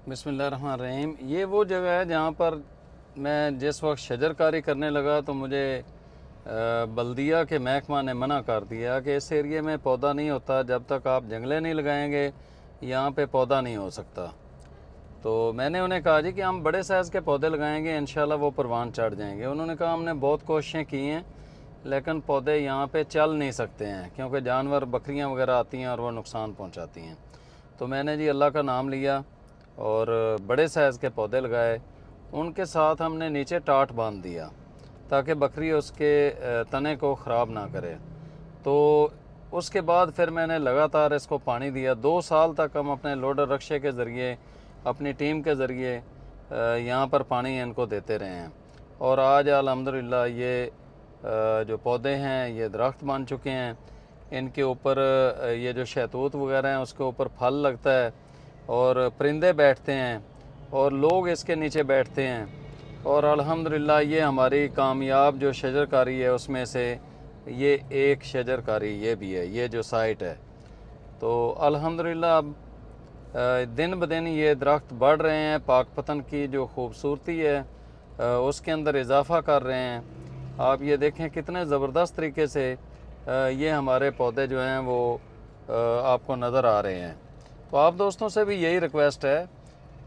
बिस्मिल्लाहिर्रहमानिर्रहीम। ये वो जगह है जहाँ पर मैं जिस वक्त शजरकारी करने लगा तो मुझे बल्दिया के महकमा ने मना कर दिया कि इस एरिए में पौधा नहीं होता, जब तक आप जंगले नहीं लगाएंगे यहाँ पे पौधा नहीं हो सकता। तो मैंने उन्हें कहा जी कि हम बड़े साइज़ के पौधे लगाएंगे, इंशाल्लाह वो परवान चढ़ जाएंगे। उन्होंने कहा हमने बहुत कोशिशें की हैं लेकिन पौधे यहाँ पे चल नहीं सकते हैं क्योंकि जानवर बकरियाँ वगैरह आती हैं और वो नुकसान पहुँचाती हैं। तो मैंने जी अल्लाह का नाम लिया और बड़े साइज़ के पौधे लगाए। उनके साथ हमने नीचे टाट बांध दिया ताकि बकरी उसके तने को ख़राब ना करे। तो उसके बाद फिर मैंने लगातार इसको पानी दिया। 2 साल तक हम अपने लोडर रक्शे के ज़रिए, अपनी टीम के ज़रिए यहाँ पर पानी इनको देते रहे हैं और आज अल्हम्दुलिल्लाह ये जो पौधे हैं ये दरख्त बन चुके हैं। इनके ऊपर ये जो शहतूत वगैरह हैं उसके ऊपर फल लगता है और परिंदे बैठते हैं और लोग इसके नीचे बैठते हैं। और अल्हम्दुलिल्लाह ये हमारी कामयाब जो शजरकारी है उसमें से ये एक शजरकारी ये भी है, ये जो साइट है। तो अल्हम्दुलिल्लाह अब दिन ब दिन ये दरख्त बढ़ रहे हैं, पाक पतन की जो खूबसूरती है उसके अंदर इजाफ़ा कर रहे हैं। आप ये देखें कितने ज़बरदस्त तरीके से ये हमारे पौधे जो हैं वो आपको नज़र आ रहे हैं। तो आप दोस्तों से भी यही रिक्वेस्ट है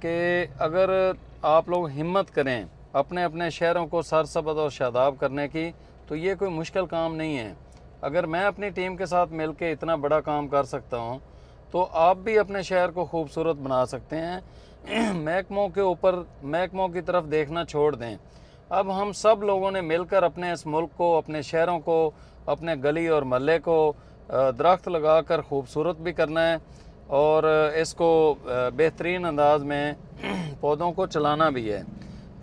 कि अगर आप लोग हिम्मत करें अपने अपने शहरों को सरसब्ज़ और शादाब करने की, तो ये कोई मुश्किल काम नहीं है। अगर मैं अपनी टीम के साथ मिलकर इतना बड़ा काम कर सकता हूँ तो आप भी अपने शहर को खूबसूरत बना सकते हैं। महकमों के ऊपर, महकमों की तरफ देखना छोड़ दें। अब हम सब लोगों ने मिलकर अपने इस मुल्क को, अपने शहरों को, अपने गली और महल्ले को दरख्त लगाकर खूबसूरत भी करना है और इसको बेहतरीन अंदाज में पौधों को चलाना भी है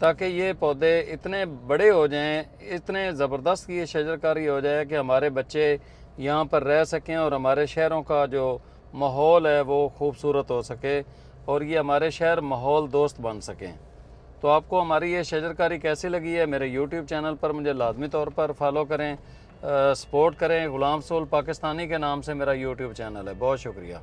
ताकि ये पौधे इतने बड़े हो जाएं, इतने ज़बरदस्त ये शजरकारी हो जाए कि हमारे बच्चे यहाँ पर रह सकें और हमारे शहरों का जो माहौल है वो खूबसूरत हो सके और ये हमारे शहर माहौल दोस्त बन सकें। तो आपको हमारी ये शजरकारी कैसी लगी है, मेरे यूट्यूब चैनल पर मुझे लाजमी तौर पर फॉलो करें, सपोर्ट करें। ग़ुलाम सोल पाकिस्तानी के नाम से मेरा यूट्यूब चैनल है। बहुत शुक्रिया।